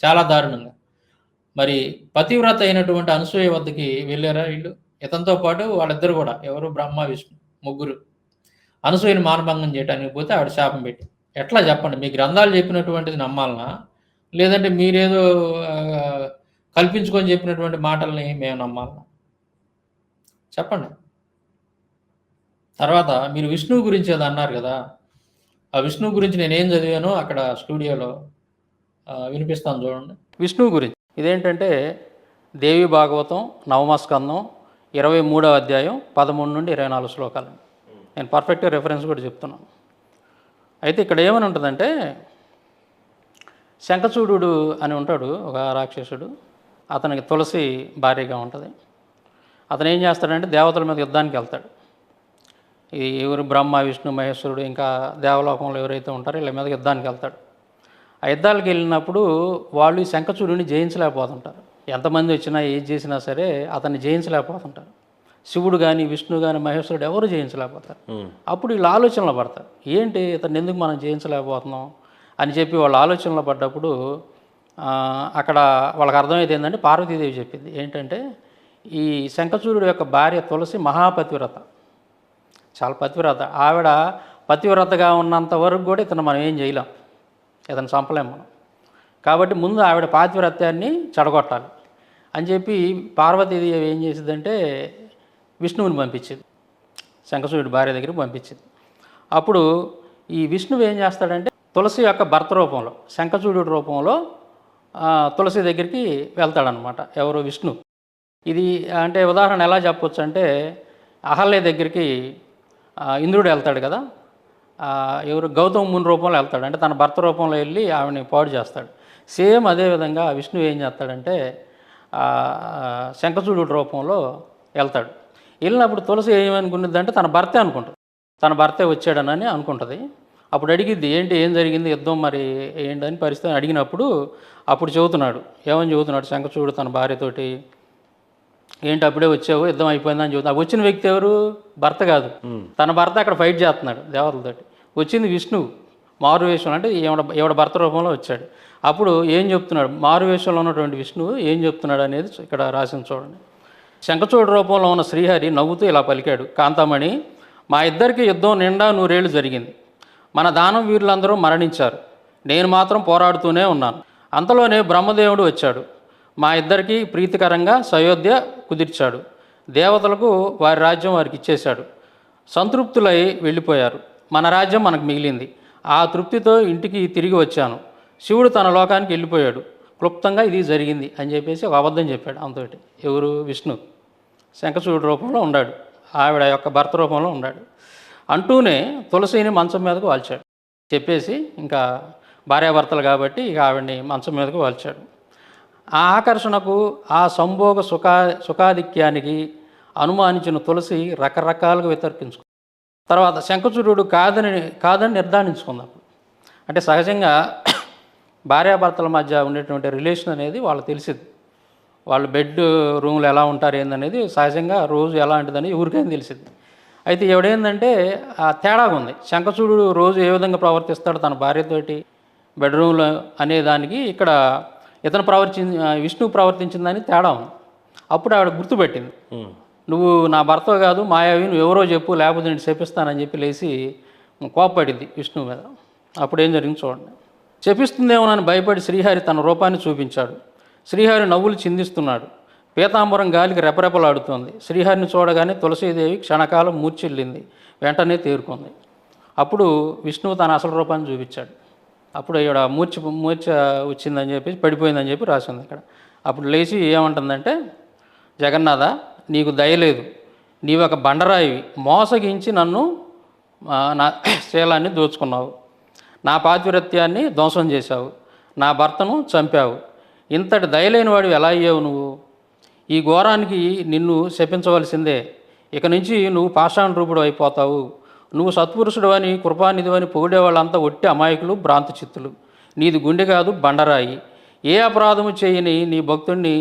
చాలా దారుణంగా. మరి పతివ్రత అయినటువంటి అనసూయ వద్దకి వెళ్ళారా వీళ్ళు? ఇతనితో పాటు వాళ్ళిద్దరు కూడా, ఎవరు, బ్రహ్మ విష్ణు ముగ్గురు అనసూయని మానభంగం చేయడానికి పోతే ఆవిడ శాపం పెట్టి. ఎట్లా చెప్పండి? మీ గ్రంథాలు చెప్పినటువంటిది నమ్మాలనా, లేదంటే మీరేదో కల్పించుకొని చెప్పినటువంటి మాటల్ని మేము నమ్మాలనా? చెప్పండి. తర్వాత మీరు విష్ణువు గురించి ఏదో అన్నారు కదా, ఆ విష్ణువు గురించి నేనేం చదివానో అక్కడ స్టూడియోలో వినిపిస్తాను చూడండి. విష్ణువు గురించి ఇదేంటంటే దేవి భాగవతం 9వ స్కందం 23వ అధ్యాయం 13 నుండి 24 శ్లోకాలు. నేను పర్ఫెక్ట్గా రెఫరెన్స్ కూడా చెప్తున్నాను. అయితే ఇక్కడ ఏమని ఉంటుందంటే, శంఖచూడు అని ఉంటాడు ఒక రాక్షసుడు, అతనికి తులసి భార్యగా ఉంటుంది. అతను ఏం చేస్తాడంటే దేవతల మీద యుద్ధానికి వెళ్తాడు. ఈ ఎవరు, బ్రహ్మ విష్ణు మహేశ్వరుడు ఇంకా దేవలోకంలో ఎవరైతే ఉంటారో వీళ్ళ మీద యుద్ధానికి వెళ్తాడు. ఆ యుద్ధాలకు వెళ్ళినప్పుడు వాళ్ళు ఈ శంఖచూడుని జయించలేకపోతుంటారు. ఎంతమంది వచ్చినా ఏది చేసినా సరే అతన్ని జయించలేకపోతుంటారు. శివుడు కానీ విష్ణు కానీ మహేశ్వరుడు ఎవరు జయించలేకపోతారు. అప్పుడు వీళ్ళు ఆలోచనలో పడతారు, ఏంటి ఇతన్ని ఎందుకు మనం జయించలేకపోతున్నాం అని చెప్పి వాళ్ళ ఆలోచనలో పడ్డప్పుడు అక్కడ వాళ్ళకి అర్థమైతే ఏంటంటే, పార్వతీదేవి చెప్పింది ఏంటంటే, ఈ శంఖచూడు యొక్క భార్య తులసి మహాపతివ్రత, చాలా పతివ్రత. ఆవిడ పతివ్రతగా ఉన్నంత వరకు కూడా ఇతను మనం ఏం చేయలేం, ఇతను చంపలేం మనం. కాబట్టి ముందు ఆవిడ పాతివ్రత్యాన్ని చెడగొట్టాలి అని చెప్పి పార్వతీదేవి ఏం చేసిందంటే విష్ణువుని పంపించింది, శంఖచూడు భార్య దగ్గరికి పంపించింది. అప్పుడు ఈ విష్ణువు ఏం చేస్తాడంటే తులసి యొక్క భర్త రూపంలో, శంఖచూడు రూపంలో తులసి దగ్గరికి వెళ్తాడనమాట. ఎవరు? విష్ణు. ఇది అంటే ఉదాహరణ ఎలా చెప్పొచ్చు అంటే, అహల్య దగ్గరికి ఇంద్రుడు వెళ్తాడు కదా, ఎవరు? గౌతమ ముని రూపంలో వెళ్తాడు, అంటే తన భర్త రూపంలో వెళ్ళి ఆవిడని పాడు చేస్తాడు. సేమ్ అదేవిధంగా విష్ణువు ఏం చేస్తాడంటే శంఖచూడు రూపంలో వెళ్తాడు. వెళ్ళినప్పుడు తులసి ఏమనుకున్నదంటే తన భర్తే అనుకుంటుంది, తన భర్తే వచ్చాడనని అనుకుంటుంది. అప్పుడు అడిగిద్ది, ఏంటి ఏం జరిగింది యుద్ధం మరి ఏంటని పరిస్థితి అడిగినప్పుడు అప్పుడు చెబుతున్నాడు. ఏమని చెబుతున్నాడు శంఖచూడు తన భార్యతోటి, ఏంటి అప్పుడే వచ్చావు, యుద్ధం అయిపోయిందని చెబుతున్నా. వచ్చిన వ్యక్తి ఎవరు? భర్త కాదు, తన భర్త అక్కడ ఫైట్ చేస్తున్నాడు దేవతలతోటి. వచ్చింది విష్ణువు మారువేషం, అంటే ఈవిడ భర్త రూపంలో వచ్చాడు. అప్పుడు ఏం చెప్తున్నాడు, మారువేషంలో ఉన్నటువంటి విష్ణువు ఏం చెప్తున్నాడు అనేది ఇక్కడ రాసింది చూడండి. శంఖచూడు రూపంలో ఉన్న శ్రీహరి నవ్వుతూ ఇలా పలికాడు, కాంతామణి, మా ఇద్దరికి యుద్ధం నిండా 100 ఏళ్ళు జరిగింది. మన దానం వీరులందరూ మరణించారు, నేను మాత్రం పోరాడుతూనే ఉన్నాను. అంతలోనే బ్రహ్మదేవుడు వచ్చాడు, మా ఇద్దరికీ ప్రీతికరంగా సయోధ్య కుదిర్చాడు. దేవతలకు వారి రాజ్యం వారికి ఇచ్చేశాడు. సంతృప్తులై వెళ్ళిపోయారు. మన రాజ్యం మనకు మిగిలింది. ఆ తృప్తితో ఇంటికి తిరిగి వచ్చాను. శివుడు తన లోకానికి వెళ్ళిపోయాడు. క్లుప్తంగా ఇది జరిగింది అని చెప్పేసి ఒక అబద్ధం చెప్పాడు అంతటి. ఎవరు? విష్ణు శంఖచూడు రూపంలో ఉన్నాడు, ఆవిడ యొక్క భర్త రూపంలో ఉన్నాడు. అంటూనే తులసిని మంచం మీదకు వాల్చాడు. చెప్పేసి ఇంకా భార్యాభర్తలు కాబట్టి ఇక ఆవిడని మంచం మీదకు వాల్చాడు. ఆ ఆకర్షణకు, ఆ సంభోగ సుఖాధిక్యానికి అనుమానించిన తులసి రకరకాలుగా వితర్కించుకుంది. తర్వాత శంఖచూడు కాదని నిర్ధారించుకుంది. అంటే సహజంగా భార్యాభర్తల మధ్య ఉండేటువంటి రిలేషన్ అనేది వాళ్ళకి తెలిసింది. వాళ్ళు బెడ్ రూమ్లో ఎలా ఉంటారు ఏందనేది సహజంగా రోజు ఎలాంటిదని ఎవరికైనా తెలిసింది. అయితే ఎవడేందంటే ఆ తేడాగా ఉంది. శంఖచూడు రోజు ఏ విధంగా ప్రవర్తిస్తాడు తన భార్యతోటి బెడ్రూమ్లో అనేదానికి ఇక్కడ ఇతను విష్ణువు ప్రవర్తించిందని తేడా ఉంది. అప్పుడు ఆవిడ గుర్తుపెట్టింది, నువ్వు నా భర్త కాదు మాయావి, నువ్వు ఎవరో చెప్పు లేకపోతే నేను చెప్పిస్తానని చెప్పి లేచి కోప్పడింది విష్ణువు మీద. అప్పుడు ఏం జరిగింది చూడండి. చెప్పిస్తుందేమోనని భయపడి శ్రీహరి తన రూపాన్ని చూపించాడు. శ్రీహరి నవ్వులు చిందిస్తున్నాడు. పీతాంబరం గాలికి రెపరెపలాడుతోంది. శ్రీహరిని చూడగానే తులసీదేవి క్షణకాలం మూర్ఛిల్లింది, వెంటనే తేరుకుంది. అప్పుడు విష్ణువు తన అసలు రూపాన్ని చూపించాడు. అప్పుడు ఈవిడ మూర్ఛ వచ్చిందని చెప్పి పడిపోయిందని చెప్పి రాసింది ఇక్కడ. అప్పుడు లేచి ఏమంటుందంటే, జగన్నాథ, నీకు దయలేదు, నీవు ఒక బండరాయివి, మోసగించి నన్ను నా శీలాన్ని దోచుకున్నావు, నా పాతివ్రత్యాన్ని ధ్వంసం చేశావు, నా భర్తను చంపావు, ఇంతటి దయలేని వాడివి ఎలా అయ్యావు నువ్వు? ఈ ఘోరానికి నిన్ను శపించవలసిందే. ఇక నుంచి నువ్వు పాషాణ రూపుడు అయిపోతావు. నువ్వు సత్పురుషుడు అని, కృపానిధి అని పొగిడే వాళ్ళంతా ఒట్టి అమాయకులు, భ్రాంతి చిత్తులు. నీది గుండె కాదు, బండరాయి. ఏ అపరాధము చేయని నీ భక్తుడిని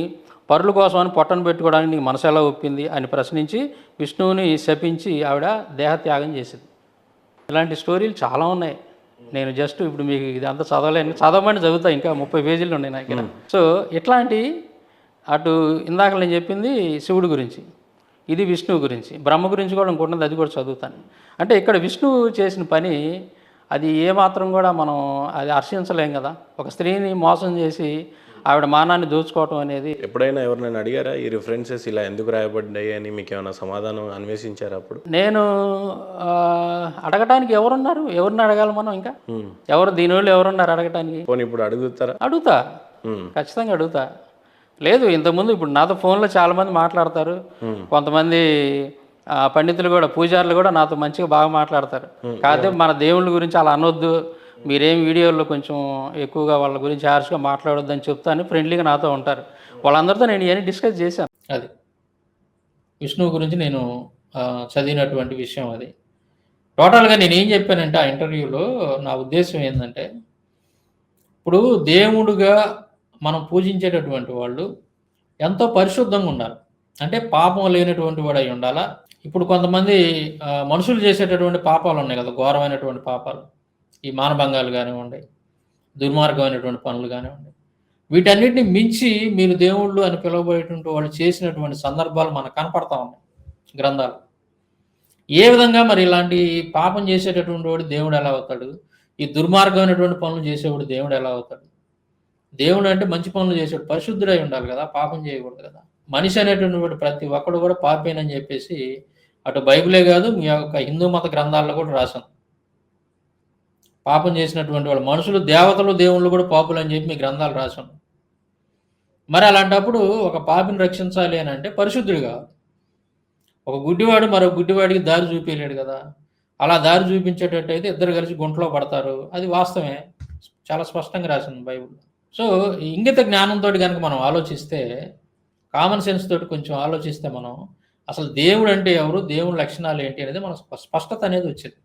పరుల కోసం అని పొట్టను పెట్టుకోవడానికి నీకు మనసు ఎలా ఒప్పింది అని ప్రశ్నించి విష్ణువుని శపించి ఆవిడ దేహత్యాగం చేసింది. ఇలాంటి స్టోరీలు చాలా ఉన్నాయి. నేను జస్ట్ ఇప్పుడు మీకు ఇదంతా చదవలేను, చదవమని చదువుతా, ఇంకా 30 పేజీలు ఉన్నాయి నా దగ్గర. సో ఇట్లాంటి అటు ఇందాక నేను చెప్పింది శివుడి గురించి, ఇది విష్ణువు గురించి, బ్రహ్మ గురించి కూడా ఇంకొన్నది, అది కూడా చదువుతాను. అంటే ఇక్కడ విష్ణువు చేసిన పని అది ఏమాత్రం కూడా మనం అది హర్షించలేం కదా. ఒక స్త్రీని మోసం చేసి ఆవిడ మానాన్ని దోచుకోవటం అనేది. ఎప్పుడైనా ఎవరినైనా అడిగారా ఈ రిఫరెన్సెస్ ఇలా ఎందుకు రాయబడ్డాయి అని? మీకు ఏమైనా సమాధానం అన్వేషించారా అప్పుడు? నేను అడగటానికి ఎవరున్నారు? ఎవరిని అడగాలి మనం? ఇంకా ఎవరు దీనివల్ల ఎవరున్నారు అడగటానికి? పోనీ ఇప్పుడు అడుగుతారా? అడుగుతా, ఖచ్చితంగా అడుగుతా. లేదు, ఇంతకుముందు ఇప్పుడు నాతో ఫోన్లో చాలామంది మాట్లాడతారు. కొంతమంది పండితులు కూడా, పూజారులు కూడా నాతో మంచిగా బాగా మాట్లాడతారు. కాకపోతే మన దేవుళ్ళ గురించి అలా అనొద్దు, మీరేం వీడియోల్లో కొంచెం ఎక్కువగా వాళ్ళ గురించి హార్ష్గా మాట్లాడొద్దు అని చెప్తాను, ఫ్రెండ్లీగా నాతో ఉంటారు. వాళ్ళందరితో నేను ఇవన్నీ డిస్కస్ చేశాను. అది విష్ణువు గురించి నేను చదివినటువంటి విషయం. అది టోటల్గా నేను ఏం చెప్పానంటే ఆ ఇంటర్వ్యూలో నా ఉద్దేశం ఏంటంటే, ఇప్పుడు దేవుడుగా మనం పూజించేటటువంటి వాళ్ళు ఎంతో పరిశుద్ధంగా ఉండాలి. అంటే పాపం లేనటువంటి వాడు అయి ఉండాలా. ఇప్పుడు కొంతమంది మనుషులు చేసేటటువంటి పాపాలు ఉన్నాయి కదా, ఘోరమైనటువంటి పాపాలు, ఈ మానభంగాలు కానివ్వండి, దుర్మార్గమైనటువంటి పనులు కానివ్వండి, వీటన్నిటిని మించి మీరు దేవుళ్ళు అని పిలువబడేటువంటి వాళ్ళు చేసినటువంటి సందర్భాలు మనకు కనపడతా ఉన్నాయి గ్రంథాలు. ఏ విధంగా మరి ఇలాంటి పాపం చేసేటటువంటి వాడు దేవుడు ఎలా అవుతాడు? ఈ దుర్మార్గమైనటువంటి పనులు చేసేవాడు దేవుడు ఎలా అవుతాడు? దేవుడు అంటే మంచి పనులు చేసేవాడు, పరిశుద్ధుడై ఉండాలి కదా, పాపం చేయకూడదు కదా. మనిషి అనేటువంటి వాడు ప్రతి ఒక్కడు కూడా పాపేనని చెప్పేసి అటు బైబిలే కాదు, మీ యొక్క హిందూ మత గ్రంథాల్లో కూడా రాశాను. పాపం చేసినటువంటి వాళ్ళు మనుషులు, దేవతలు, దేవుళ్ళు కూడా పాపులు అని చెప్పి మీ గ్రంథాలు రాశాను. మరి అలాంటప్పుడు ఒక పాపిని రక్షించాలి అని అంటే పరిశుద్ధుడు కావాలి. ఒక గుడ్డివాడు మరో గుడ్డివాడికి దారి చూపించలేడు కదా. అలా దారి చూపించేటట్టయితే ఇద్దరు కలిసి గుంటలో పడతారు. అది వాస్తవమే, చాలా స్పష్టంగా రాసింది బైబిల్. సో ఇంగిత జ్ఞానంతో కనుక మనం ఆలోచిస్తే, కామన్ సెన్స్ తోటి కొంచెం ఆలోచిస్తే మనం అసలు దేవుడు అంటే ఎవరు, దేవుడి లక్షణాలు ఏంటి అనేది మన స్పష్టత అనేది వచ్చింది.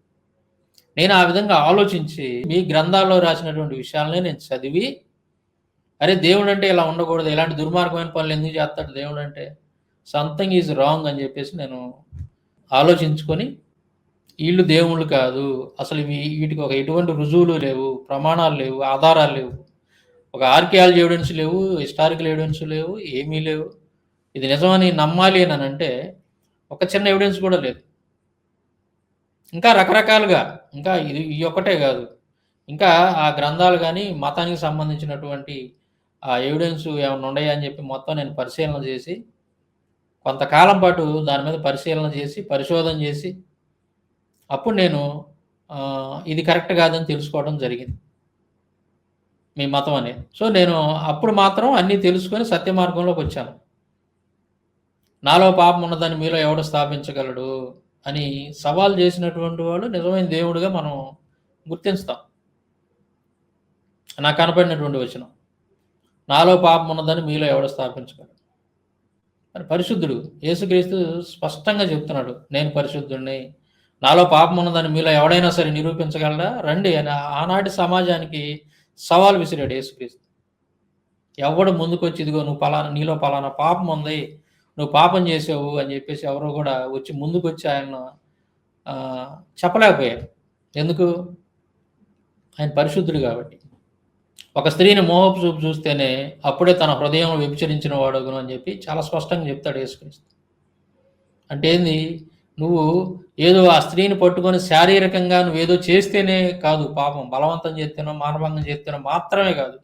నేను ఆ విధంగా ఆలోచించి మీ గ్రంథాల్లో రాసినటువంటి విషయాలనే నేను చదివి, అరే దేవుడు అంటే ఇలా ఉండకూడదు, ఇలాంటి దుర్మార్గమైన పనులు ఎందుకు చేస్తాడు దేవుడు అంటే, సంథింగ్ ఈజ్ రాంగ్ అని చెప్పేసి నేను ఆలోచించుకొని, వీళ్ళు దేవుళ్ళు కాదు అసలు, వీటికి ఒక ఎటువంటి రుజువులు లేవు, ప్రమాణాలు లేవు, ఆధారాలు లేవు, ఒక ఆర్కియాలజీ ఎవిడెన్స్ లేవు, హిస్టారికల్ ఎవిడెన్స్ లేవు, ఏమీ లేవు. ఇది నిజమని నమ్మాలి అని అంటే ఒక చిన్న ఎవిడెన్స్ కూడా లేదు. ఇంకా రకరకాలుగా, ఇంకా ఇది ఒక్కటే కాదు, ఇంకా ఆ గ్రంథాలు కానీ మతానికి సంబంధించినటువంటి ఆ ఎవిడెన్స్ ఏమైనా ఉన్నాయా అని చెప్పి మొత్తం నేను పరిశీలన చేసి, కొంతకాలం పాటు దాని మీద పరిశీలన చేసి, పరిశోధన చేసి, అప్పుడు నేను ఇది కరెక్ట్ కాదని తెలుసుకోవడం జరిగింది, మీ మతం అనేది. సో నేను అప్పుడు మాత్రం అన్నీ తెలుసుకొని సత్య మార్గంలోకి వచ్చాను. నాలో పాపం ఉన్నదాన్ని మీలో ఎవడు స్థాపించగలడు అని సవాల్ చేసినటువంటి వాడు నిజమైన దేవుడిగా మనం గుర్తిస్తాం. నాకు కనపడినటువంటి వచనం, నాలో పాపం ఉన్నదాన్ని మీలో ఎవడు స్థాపించగలడు. మరి పరిశుద్ధుడు యేసుక్రీస్తు స్పష్టంగా చెప్తున్నాడు, నేను పరిశుద్ధుడిని, నాలో పాపం ఉన్నదాన్ని మీలో ఎవడైనా సరే నిరూపించగలరా రండి అని ఆనాటి సమాజానికి సవాల్ విసిరాడు యేసుక్రీస్తు. ఎవడు ముందుకొచ్చి ఇదిగో నువ్వు నీలో పలానా పాపం ఉంది, నువ్వు పాపం చేసావు అని చెప్పేసి ఎవరో కూడా వచ్చి ముందుకొచ్చి ఆయన చెప్పలేకపోయారు. ఎందుకు? ఆయన పరిశుద్ధుడు కాబట్టి. ఒక స్త్రీని మోహపు చూపు చూస్తేనే అప్పుడే తన హృదయం వ్యభిచరించిన వాడుగును అని చెప్పి చాలా స్పష్టంగా చెప్తాడు యేసుక్రీస్తు. అంటే ఏంది, నువ్వు ఏదో ఆ స్త్రీని పట్టుకొని శారీరకంగా నువ్వేదో చేస్తేనే కాదు పాపం, బలవంతం చేస్తేనో మానభంగం చేస్తేనో మాత్రమే కాదు,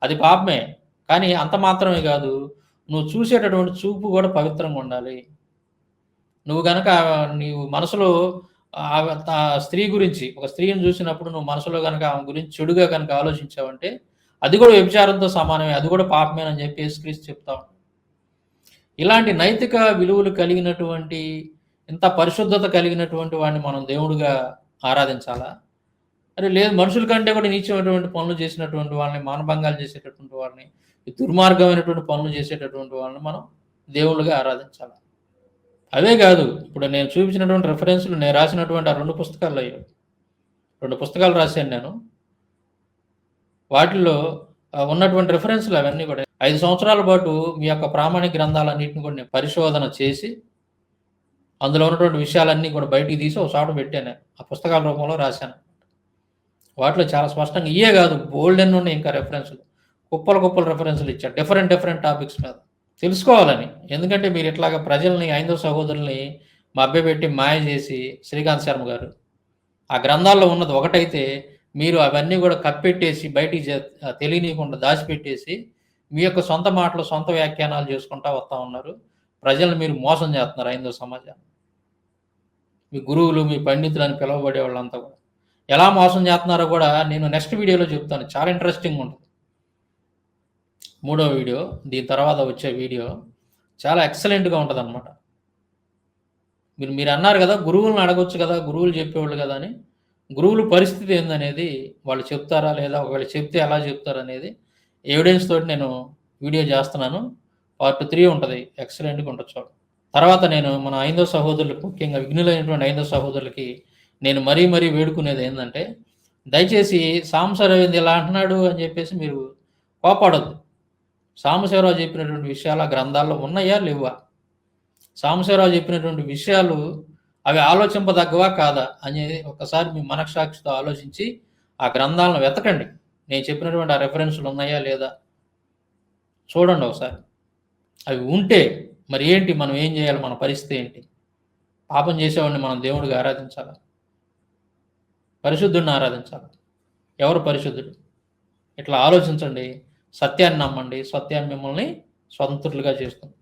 అది పాపమే. కానీ అంత మాత్రమే కాదు, నువ్వు చూసేటటువంటి చూపు కూడా పవిత్రంగా ఉండాలి. నువ్వు కనుక నీవు మనసులో ఆ స్త్రీ గురించి, ఒక స్త్రీని చూసినప్పుడు నువ్వు మనసులో కనుక ఆమె గురించి చెడుగా కనుక ఆలోచించావంటే అది కూడా వ్యభిచారంతో సమానమే, అది కూడా పాపమేనని చెప్పి యేసుక్రీస్తు చెప్తావు. ఇలాంటి నైతిక విలువలు కలిగినటువంటి, ఇంత పరిశుద్ధత కలిగినటువంటి వాడిని మనం దేవుడిగా ఆరాధించాలా? అరే లేదు, మనుషుల కంటే కూడా నీచమైనటువంటి పనులు చేసినటువంటి వాళ్ళని, మానభంగాలు చేసేటటువంటి వాళ్ళని, ఈ దుర్మార్గమైనటువంటి పనులు చేసేటటువంటి వాళ్ళని మనం దేవుళ్ళుగా ఆరాధించాలి. అవే కాదు, ఇప్పుడు నేను చూపించినటువంటి రెఫరెన్స్‌లు నేను రాసినటువంటి ఆ 2 పుస్తకాల్లో 2 పుస్తకాలు రాశాను నేను. వాటిల్లో ఉన్నటువంటి రెఫరెన్స్‌లు అవన్నీ కూడా 5 సంవత్సరాల పాటు మీ యొక్క ప్రామాణిక గ్రంథాలన్నిటిని కూడా నేను పరిశోధన చేసి, అందులో ఉన్నటువంటి విషయాలన్నీ కూడా బయటికి తీసి ఒక చోట పెట్టాను నేను. ఆ పుస్తకాల రూపంలో రాశాను. వాటిలో చాలా స్పష్టంగా ఇయే కాదు, బోలెడన్ని ఉన్నాయి ఇంకా రెఫరెన్స్‌లు. కుప్పలు రెఫరెన్స్‌లు ఇచ్చాను. డిఫరెంట్ టాపిక్స్ మీద. తెలుసుకోవాలని. ఎందుకంటే మీరు ఇట్లాగా ప్రజల్ని, హైందవ సహోదరుల్ని మభ్యపెట్టి మాయ చేసి, శ్రీకాంత్ శర్మ గారు ఆ గ్రంథాల్లో ఉన్నది ఒకటైతే మీరు అవన్నీ కూడా కప్పెట్టేసి బయటికి తెలియనీయకుండా దాచిపెట్టేసి మీ యొక్క సొంత మాటలు, సొంత వ్యాఖ్యానాలు చేసుకుంటా వస్తా ఉన్నారు. ప్రజల్ని మీరు మోసం చేస్తున్నారు హైందవ సమాజాన్ని. మీ గురువులు, మీ పండితులు అని పిలువబడే వాళ్ళంతా కూడా ఎలా మోసం చేస్తున్నారో కూడా నేను నెక్స్ట్ వీడియోలో చెప్తాను. చాలా ఇంట్రెస్టింగ్ ఉంటుంది. 3వ వీడియో, దీని తర్వాత వచ్చే వీడియో చాలా ఎక్సలెంట్‌గా ఉంటదనమాట. మీరు అన్నారు కదా, గురువులను అడగొచ్చు కదా, గురువులు చెప్పేవాళ్ళు కదా అని. గురువుల పరిస్థితి ఏందనేది వాళ్ళు చెప్తారా లేదా, ఒకవేళ చెప్తే ఎలా చెప్తారనేది ఎవిడెన్స్ తోటి నేను వీడియో చేస్తున్నాను. పార్ట్ 3 ఉంటది. ఎక్సలెంట్‌గా ఉంటది చూడండి. తర్వాత నేను మన హైందవ సహోదరులకు, ముఖ్యంగా విఘ్నులైనటువంటి హైందవ సహోదరులకి నేను మరీ వేడుకునేది ఏందంటే, దయచేసి సాంబశివరావు ఇలా అంటున్నాడు అని చెప్పేసి మీరు కోపడొద్దు. సాంబశివరావు చెప్పినటువంటి విషయాలు ఆ గ్రంథాల్లో ఉన్నాయా లేవా? సాంబశివరావు చెప్పినటువంటి విషయాలు అవి ఆలోచింపదగ్గవా కాదా అనేది ఒకసారి మీ మనస్సాక్షితో ఆలోచించి ఆ గ్రంథాలను వెతకండి. నేను చెప్పినటువంటి ఆ రెఫరెన్స్‌లు ఉన్నాయా లేదా చూడండి ఒకసారి. అవి ఉంటే మరి ఏంటి, మనం ఏం చేయాలి, మన పరిస్థితి ఏంటి? పాపం చేసేవాడిని మనం దేవుడిగా ఆరాధించాలా? పరిశుద్ధుడిని ఆరాధించాలా? ఎవరు పరిశుద్ధుడు? ఇట్లా ఆలోచించండి. సత్యాన్ని నమ్మండి. సత్యాన్ని మిమ్మల్ని స్వతంత్రులుగా చేస్తుంది.